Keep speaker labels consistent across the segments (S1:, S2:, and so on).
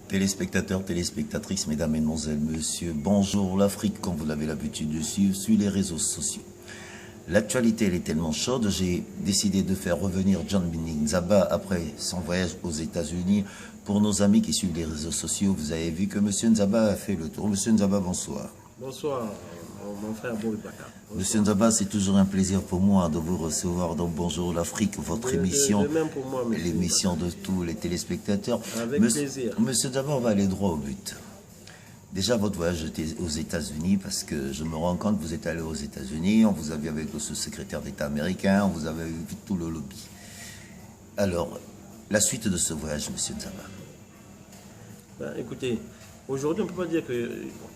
S1: Téléspectateurs, téléspectatrices, mesdames, mesdemoiselles, messieurs, bonjour l'Afrique, comme vous l'avez l'habitude de suivre sur les réseaux sociaux. L'actualité, elle est tellement chaude, j'ai décidé de faire revenir John Nzaba après son voyage aux États-Unis. Pour nos amis qui suivent les réseaux sociaux, vous avez vu que M. Nzaba a fait le tour. M. Nzaba, bonsoir.
S2: Bonsoir, mon frère Boubaka.
S1: Monsieur Nzaba, c'est toujours un plaisir pour moi de vous recevoir dans Bonjour l'Afrique, votre émission,
S2: même pour moi,
S1: l'émission de tous les téléspectateurs.
S2: Avec plaisir.
S1: Monsieur Nzaba, on va aller droit au but. Déjà, votre voyage était aux États-Unis, parce que je me rends compte que vous êtes allé aux États-Unis, on vous a vu avec le sous-secrétaire d'État américain, on vous avait vu tout le lobby. Alors, la suite de ce voyage, monsieur Nzaba.
S2: Ben, écoutez, aujourd'hui, on ne peut pas dire que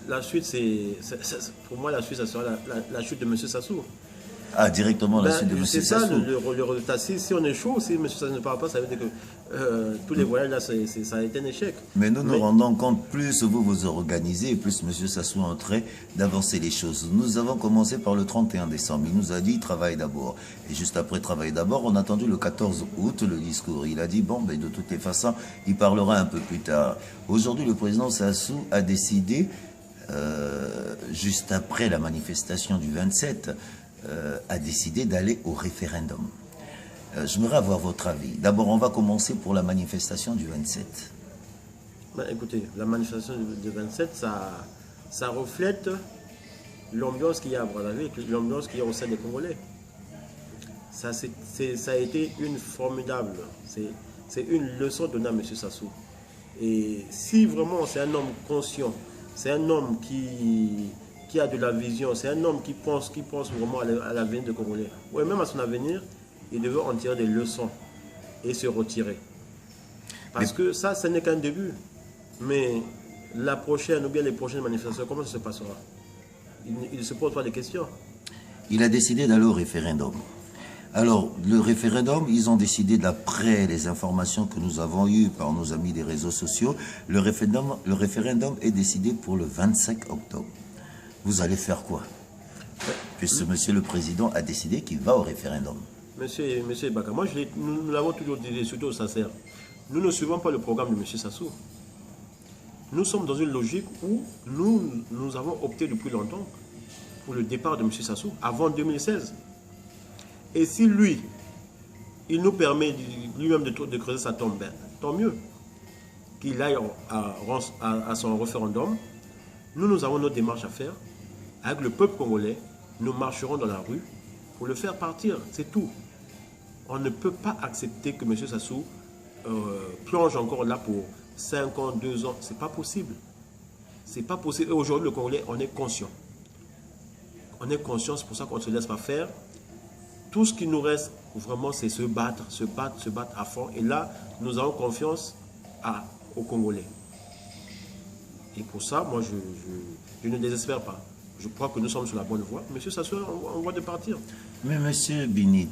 S2: la suite, pour moi, la suite, ça sera la chute de M. Sassou.
S1: Ah, directement la suite de M. Sassou.
S2: C'est ça le résultat. Si on est chaud, si M. Sassou ne parle pas, ça veut dire que tous les voyages, là, ça a été un échec.
S1: Mais nous nous rendons compte, plus vous vous organisez, plus M. Sassou est en train d'avancer les choses. Nous avons commencé par le 31 décembre. Il nous a dit « travail d'abord ». Et juste après « travail d'abord », on a attendu le 14 août le discours. Il a dit « bon, ben, de toutes les façons, il parlera un peu plus tard ». Aujourd'hui, le président Sassou a décidé, juste après la manifestation du 27, a décidé d'aller au référendum. J'aimerais avoir votre avis. D'abord, on va commencer pour la manifestation du 27.
S2: Ben, écoutez, la manifestation du 27, ça reflète l'ambiance qu'il y a à Brazzaville, l'ambiance qu'il y a au sein des Congolais. Ça a été une formidable, c'est une leçon donnée à M. Sassou. Et si vraiment c'est un homme conscient, c'est un homme qui a de la vision, c'est un homme qui pense vraiment à l'avenir des Congolais, ou même à son avenir, il devait en tirer des leçons et se retirer. Parce que ça, ce n'est qu'un début. Mais la prochaine, ou bien les prochaines manifestations, comment ça se passera? Il ne se pose pas de questions. Il
S1: a décidé d'aller au référendum. Alors, le référendum, ils ont décidé, d'après les informations que nous avons eues par nos amis des réseaux sociaux, le référendum est décidé pour le 25 octobre. Vous allez faire quoi? Puisque monsieur le président a décidé qu'il va au référendum.
S2: Monsieur Baka, moi nous l'avons toujours dit, surtout au Sacer, nous ne suivons pas le programme de monsieur Sassou. Nous sommes dans une logique où nous avons opté depuis longtemps pour le départ de monsieur Sassou, avant 2016. Et si lui, il nous permet lui-même de creuser sa tombe, ben, tant mieux. Qu'il aille à son référendum. Nous avons notre démarche à faire. Avec le peuple congolais, nous marcherons dans la rue pour le faire partir, c'est tout. On ne peut pas accepter que M. Sassou plonge encore là pour 5 ans, 2 ans. C'est pas possible. C'est pas possible. Et aujourd'hui, le Congolais, on est conscient. On est conscient, c'est pour ça qu'on ne se laisse pas faire. Tout ce qui nous reste, vraiment, c'est se battre à fond. Et là, nous avons confiance aux Congolais. Et pour ça, moi, je ne désespère pas. Je crois que nous sommes sur la bonne voie. Monsieur Sassou, on voit de partir.
S1: Mais monsieur Binit,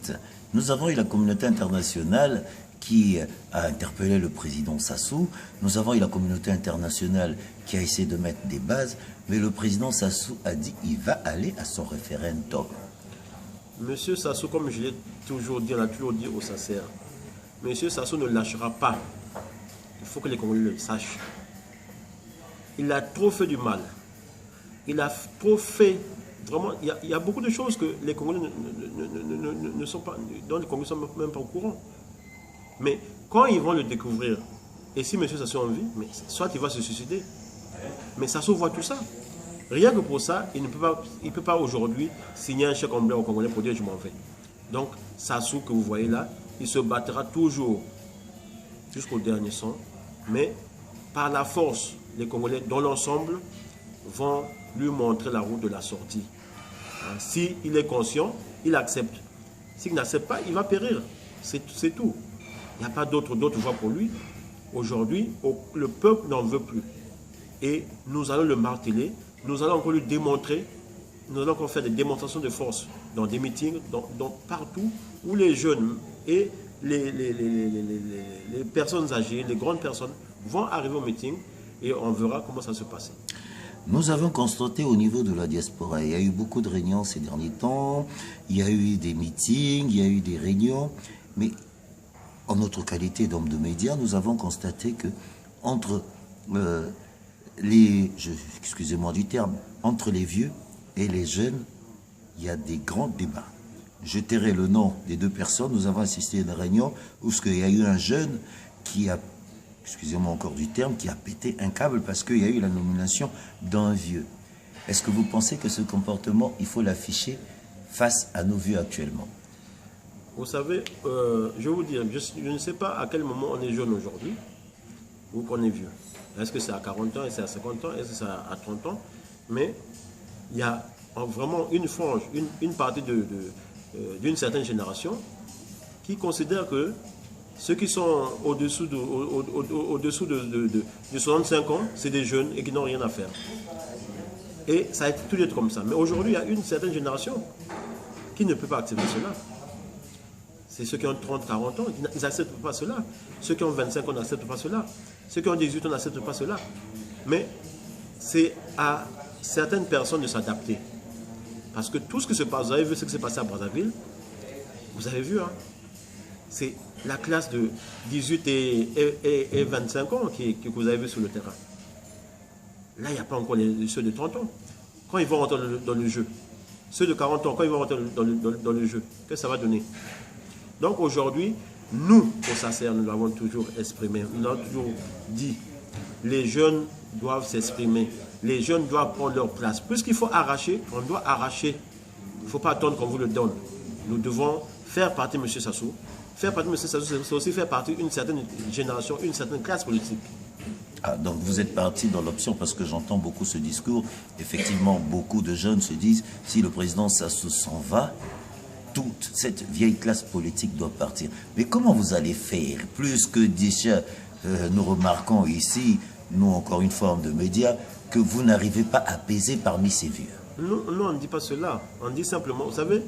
S1: nous avons eu la communauté internationale qui a interpellé le président Sassou. Nous avons eu la communauté internationale qui a essayé de mettre des bases. Mais le président Sassou a dit qu'il va aller à son référendum.
S2: Monsieur Sassou, comme je l'ai toujours dit, on a toujours dit au Sacer, monsieur Sassou ne lâchera pas. Il faut que les Congolais le sachent. Il a trop fait du mal. Il a trop fait, vraiment, il y a beaucoup de choses que les Congolais ne sont pas, dont les Congolais ne sont même pas au courant. Mais quand ils vont le découvrir, et si M. Sassou a envie, mais soit il va se suicider, mais Sassou voit tout ça. Rien que pour ça, il ne peut pas aujourd'hui signer un chèque en blanc au Congolais pour dire je m'en vais. Donc Sassou que vous voyez là, il se battra toujours jusqu'au dernier sang, mais par la force, les Congolais dans l'ensemble vont lui montrer la route de la sortie. S'il est conscient, il accepte. S'il n'accepte pas, il va périr. C'est tout. Il n'y a pas d'autre voie pour lui. Aujourd'hui, le peuple n'en veut plus. Et nous allons le marteler. Nous allons encore lui démontrer. Nous allons encore faire des démonstrations de force dans des meetings, partout où les jeunes et les personnes âgées, les grandes personnes vont arriver au meeting et on verra comment ça se passe.
S1: Nous avons constaté au niveau de la diaspora, il y a eu beaucoup de réunions ces derniers temps, il y a eu des meetings, il y a eu des réunions, mais en notre qualité d'homme de médias, nous avons constaté que entre euh, excusez-moi du terme, entre les vieux et les jeunes, il y a des grands débats. Je tairai le nom des deux personnes. Nous avons assisté à une réunion où il y a eu un jeune qui a, excusez-moi encore du terme, qui a pété un câble parce qu'il y a eu la nomination d'un vieux. Est-ce que vous pensez que ce comportement, il faut l'afficher face à nos vieux actuellement?
S2: Vous savez, je vais vous dire, je ne sais pas à quel moment on est jeune aujourd'hui ou qu'on est vieux. Est-ce que c'est à 40 ans, est-ce que c'est à 50 ans, est-ce que c'est à 30 ans? Mais il y a vraiment une frange, une partie d'une certaine génération qui considère que ceux qui sont au-dessous de 65 ans, c'est des jeunes et qui n'ont rien à faire. Et ça a toujours été comme ça. Mais aujourd'hui, il y a une certaine génération qui ne peut pas accepter cela. C'est ceux qui ont 30, 40 ans, ils n'acceptent pas cela. Ceux qui ont 25 ans n'acceptent pas cela. Ceux qui ont 18 ans n'acceptent pas cela. Mais c'est à certaines personnes de s'adapter. Parce que tout ce qui se passe, vous avez vu ce qui s'est passé à Brazzaville, vous avez vu, hein, c'est la classe de 18 et 25 ans que vous avez vu sur le terrain. Là, il n'y a pas encore ceux de 30 ans. Quand ils vont rentrer dans le jeu, ceux de 40 ans, quand ils vont rentrer dans le jeu, qu'est-ce que ça va donner? Donc aujourd'hui, nous, au SACER, nous l'avons toujours exprimé, nous l'avons toujours dit, les jeunes doivent s'exprimer, les jeunes doivent prendre leur place. Puisqu'il faut arracher, on doit arracher. Il ne faut pas attendre qu'on vous le donne. Nous devons faire partie de M. Sassou. Faire partie de M. Sassou, c'est aussi faire partie d'une certaine génération, une certaine classe politique.
S1: Ah, donc vous êtes parti dans l'option parce que j'entends beaucoup ce discours. Effectivement, beaucoup de jeunes se disent si le président Sassou s'en va, toute cette vieille classe politique doit partir. Mais comment vous allez faire? Plus que déjà, nous remarquons ici, nous encore une forme de médias, que vous n'arrivez pas à peser parmi ces vieux.
S2: Non, on ne dit pas cela. On dit simplement, vous savez,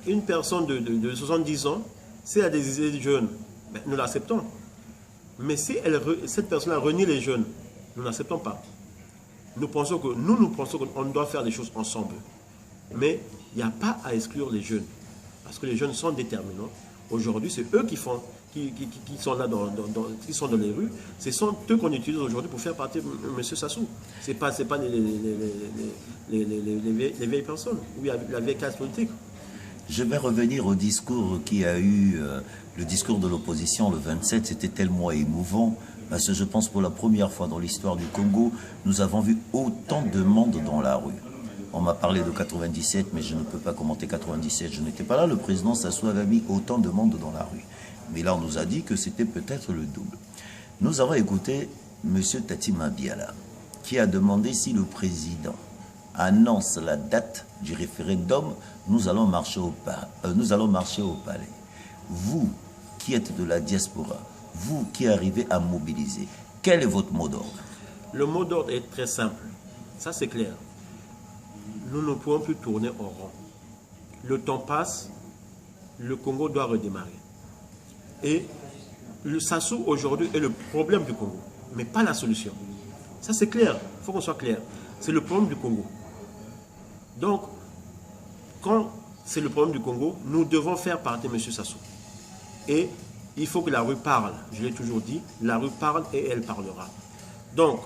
S2: une personne de 70 ans, si elle a des idées jeunes, ben, nous l'acceptons. Mais si cette personne-là renie les jeunes, nous n'acceptons pas. Nous pensons qu'on doit faire des choses ensemble. Mais il n'y a pas à exclure les jeunes. Parce que les jeunes sont déterminants. Aujourd'hui, c'est eux qui sont là, qui sont dans les rues. Ce sont eux qu'on utilise aujourd'hui pour faire partie de M. Sassou. Ce n'est pas les vieilles personnes, ou la vieille classe politique.
S1: Je vais revenir au discours qui a eu, le discours de l'opposition le 27, c'était tellement émouvant, parce que je pense pour la première fois dans l'histoire du Congo, nous avons vu autant de monde dans la rue. On m'a parlé de 97, mais je ne peux pas commenter 97, je n'étais pas là, le président Sassou avait mis autant de monde dans la rue. Mais là, on nous a dit que c'était peut-être le double. Nous avons écouté M. Tati Mabiala, qui a demandé si le président annonce la date du référendum, nous allons marcher au palais. Vous, qui êtes de la diaspora, vous qui arrivez à mobiliser, quel est votre mot d'ordre?
S2: Le mot d'ordre est très simple. Ça, c'est clair. Nous ne pouvons plus tourner en rond. Le temps passe, le Congo doit redémarrer. Et le Sassou, aujourd'hui, est le problème du Congo, mais pas la solution. Ça, c'est clair. Il faut qu'on soit clair. C'est le problème du Congo. Donc, quand c'est le problème du Congo, nous devons faire partie de M. Sassou. Et il faut que la rue parle. Je l'ai toujours dit, la rue parle et elle parlera. Donc,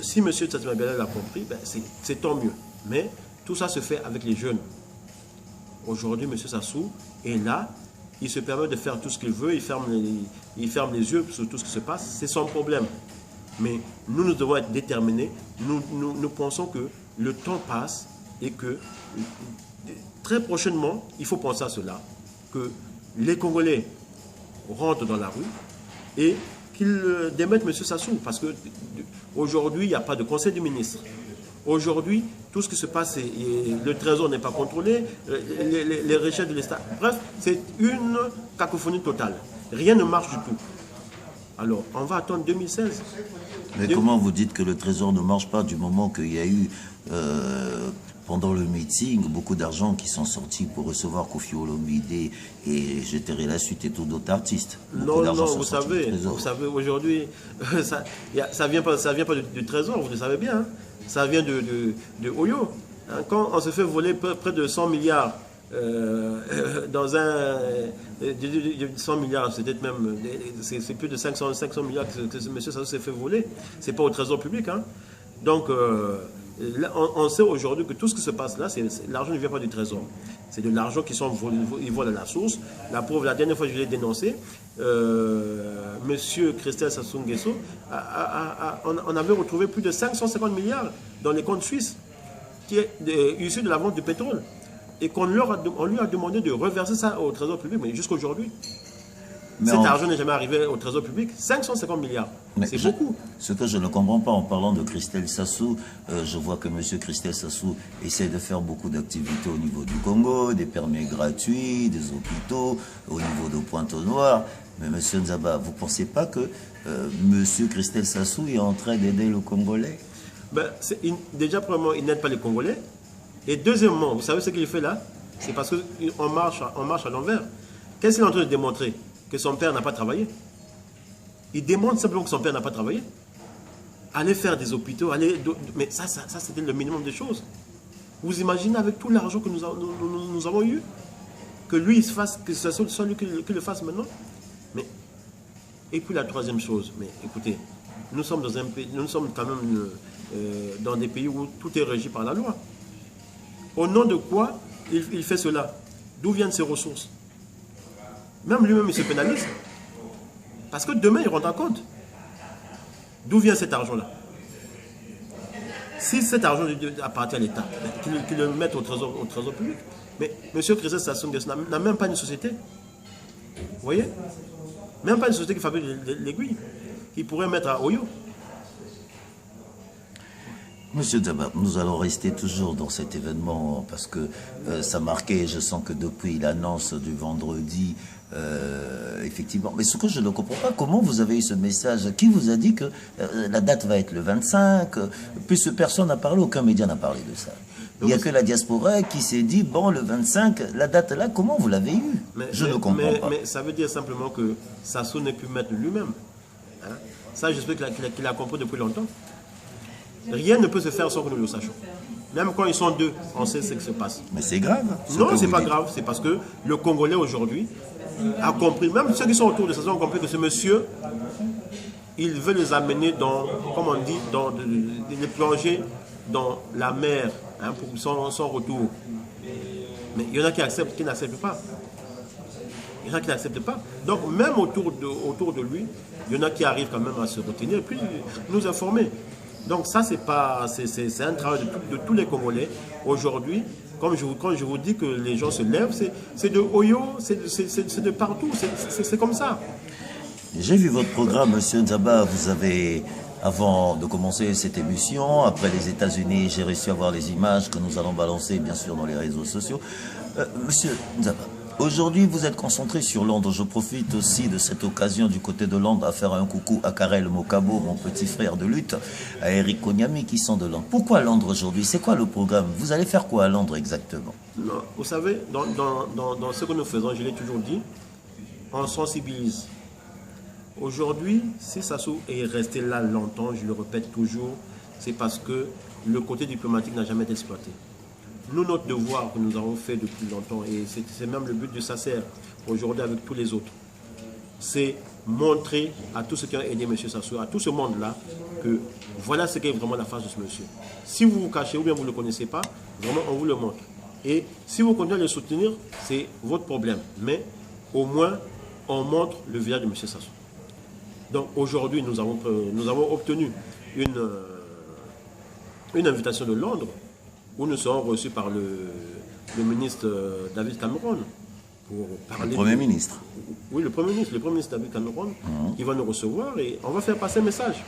S2: si M. Tati Mabiala l'a compris, ben c'est tant mieux. Mais tout ça se fait avec les jeunes. Aujourd'hui, M. Sassou est là. Il se permet de faire tout ce qu'il veut. Il ferme les yeux sur tout ce qui se passe. C'est son problème. Mais nous devons être déterminés. Nous pensons que le temps passe et que très prochainement, il faut penser à cela, que les Congolais rentrent dans la rue et qu'ils démettent M. Sassou. Parce qu'aujourd'hui, il n'y a pas de conseil des ministres. Aujourd'hui, tout ce qui se passe, le trésor n'est pas contrôlé, les richesses de l'État. Bref, c'est une cacophonie totale. Rien ne marche du tout. Alors, on va attendre 2016.
S1: Mais comment vous dites que le trésor ne marche pas du moment qu'il y a eu, pendant le meeting, beaucoup d'argent qui sont sortis pour recevoir Koffi Olomide et je dirais la suite et tout d'autres artistes?
S2: Non, vous savez aujourd'hui, ça vient pas du trésor, vous le savez bien. Hein. Ça vient de Oyo. Hein, quand on se fait voler près de 100 milliards dans un 100 milliards, c'est peut-être même, c'est plus de 500 milliards que M. Sassou s'est fait voler. C'est pas au trésor public. Hein. Donc, là, on sait aujourd'hui que tout ce qui se passe là, l'argent ne vient pas du trésor. C'est de l'argent qui sont ils volent à la source. La preuve, la dernière fois que je l'ai dénoncé, Monsieur Christel Sassou Nguesso, on avait retrouvé plus de 550 milliards dans les comptes suisses, qui est issu de la vente du pétrole. Et on lui a demandé de reverser ça au trésor public, mais jusqu'à aujourd'hui. Cet argent n'est jamais arrivé au trésor public. 550 milliards, c'est beaucoup.
S1: Ce que je ne comprends pas en parlant de Christel Sassou, je vois que M. Christel Sassou essaie de faire beaucoup d'activités au niveau du Congo, des permis gratuits, des hôpitaux, au niveau de Pointe-Noire. Mais M. Nzaba, vous ne pensez pas que M. Christel Sassou est en train d'aider le Congolais?
S2: Ben, déjà, premièrement, il n'aide pas les Congolais. Et deuxièmement, vous savez ce qu'il fait là? C'est parce qu'on marche à l'envers. Qu'est-ce qu'il est en train de démontrer? Que son père n'a pas travaillé. Il démontre simplement que son père n'a pas travaillé. Aller faire des hôpitaux, mais ça c'était le minimum des choses. Vous imaginez avec tout l'argent que nous avons eu, que lui il se fasse, que ce soit lui qui le fasse maintenant. Mais, et puis la troisième chose, mais écoutez, nous sommes dans un pays, nous sommes quand même dans des pays où tout est régi par la loi. Au nom de quoi il fait cela? D'où viennent ses ressources? Même lui-même, il se pénalise. Parce que demain, il rendra compte. D'où vient cet argent-là? Si cet argent appartient à l'État, qu'il le mette au trésor public. Mais M. Christel Sassou Nguesso n'a même pas une société. Vous voyez? Même pas une société qui fabrique l'aiguille. Qu'il pourrait mettre à Oyo.
S1: Monsieur Nzaba, nous allons rester toujours dans cet événement parce que ça marquait, je sens que depuis l'annonce du vendredi, effectivement. Mais ce que je ne comprends pas, comment vous avez eu ce message? Qui vous a dit que la date va être le 25? Puisque personne n'a parlé, aucun média n'a parlé de ça. Il n'y a que la diaspora qui s'est dit, bon, le 25, la date là, comment vous l'avez eu? Je ne comprends pas.
S2: Mais ça veut dire simplement que Sassou n'est plus maître lui-même. Hein? Ça, j'espère qu'il a compris depuis longtemps. Rien ne peut se faire sans que nous le sachions. Même quand ils sont deux, on sait ce qui se passe.
S1: Mais c'est grave.
S2: Non, c'est pas grave. C'est parce que le Congolais aujourd'hui a compris, même ceux qui sont autour de ça ont compris que ce monsieur, il veut les amener dans, comme on dit, les plonger dans la mer, hein, pour son retour. Mais il y en a qui acceptent, qui n'acceptent pas. Il y en a qui n'acceptent pas. Donc même autour de lui, il y en a qui arrivent quand même à se retenir et puis nous informer. Donc ça, c'est un travail de tous les Congolais. Aujourd'hui, quand je vous dis que les gens se lèvent, c'est de Oyo, c'est de partout, c'est comme ça.
S1: J'ai vu votre programme, Monsieur Nzaba. Vous avez, avant de commencer cette émission, après les États-Unis, j'ai réussi à voir les images que nous allons balancer, bien sûr, dans les réseaux sociaux. Monsieur Nzaba, aujourd'hui, vous êtes concentré sur Londres. Je profite aussi de cette occasion du côté de Londres à faire un coucou à Karel Mokabo, mon petit frère de lutte, à Eric Konyami qui sont de Londres. Pourquoi Londres aujourd'hui? C'est quoi le programme? Vous allez faire quoi à Londres exactement?
S2: Non, vous savez, dans ce que nous faisons, je l'ai toujours dit, on sensibilise. Aujourd'hui, si Sassou est resté là longtemps, je le répète toujours, c'est parce que le côté diplomatique n'a jamais été exploité. Nous, notre devoir que nous avons fait depuis longtemps, et c'est même le but de SACER, aujourd'hui avec tous les autres, c'est montrer à tous ceux qui ont aidé M. Sassou, à tout ce monde-là, que voilà ce qu'est vraiment la face de ce monsieur. Si vous vous cachez ou bien vous ne le connaissez pas, vraiment on vous le montre. Et si vous continuez à le soutenir, c'est votre problème. Mais au moins, on montre le visage de M. Sassou. Donc aujourd'hui, nous avons obtenu une invitation de Londres, où nous serons reçus par le ministre David Cameron. Pour parler
S1: le Premier ministre.
S2: Oui, le Premier ministre David Cameron, qui va nous recevoir et on va faire passer un message.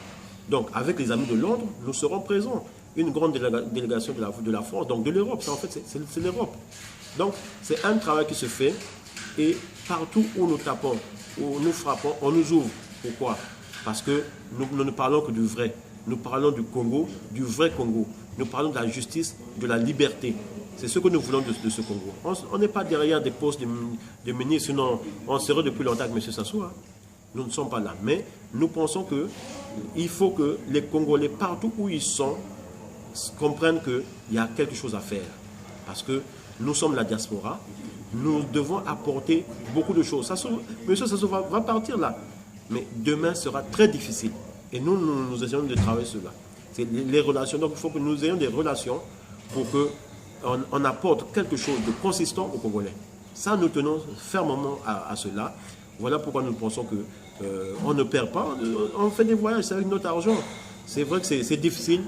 S2: Donc, avec les amis de Londres, nous serons présents. Une grande délégation de la France, donc de l'Europe. En fait, c'est l'Europe. Donc, c'est un travail qui se fait et partout où nous tapons, où nous frappons, on nous ouvre. Pourquoi? Parce que nous ne parlons que du vrai. Nous parlons du Congo, du vrai Congo. Nous parlons de la justice, de la liberté. C'est ce que nous voulons de ce Congo. On n'est pas derrière des postes de ministres, sinon on serait depuis longtemps avec M. Sassou. Hein. Nous ne sommes pas là. Mais nous pensons qu'il faut que les Congolais, partout où ils sont, comprennent qu'il y a quelque chose à faire. Parce que nous sommes la diaspora, nous devons apporter beaucoup de choses. Monsieur Sassou va partir là, mais demain sera très difficile. Et nous essayons de travailler cela. C'est les relations, donc il faut que nous ayons des relations pour qu'on apporte quelque chose de consistant aux Congolais. Ça, nous tenons fermement à cela. Voilà pourquoi nous pensons qu'on ne perd pas, on fait des voyages, c'est avec notre argent. C'est vrai que c'est difficile,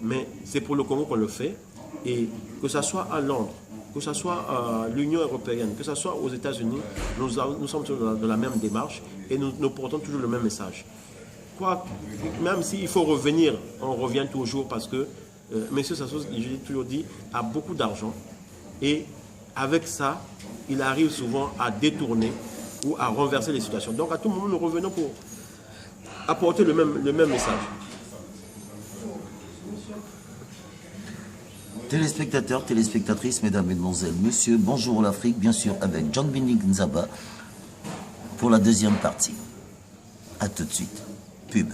S2: mais c'est pour le Congo qu'on le fait. Et que ce soit à Londres, que ce soit à l'Union européenne, que ce soit aux États-Unis, nous sommes dans la même démarche et nous portons toujours le même message. Même s'il faut revenir, on revient toujours parce que M. Sassou, je l'ai toujours dit, a beaucoup d'argent et avec ça, il arrive souvent à détourner ou à renverser les situations. Donc à tout moment, nous revenons pour apporter le même message.
S1: Téléspectateurs, téléspectatrices, mesdames, mesdemoiselles, messieurs, bonjour l'Afrique, bien sûr avec John Mbinning Nzaba pour la deuxième partie. A tout de suite. Pub.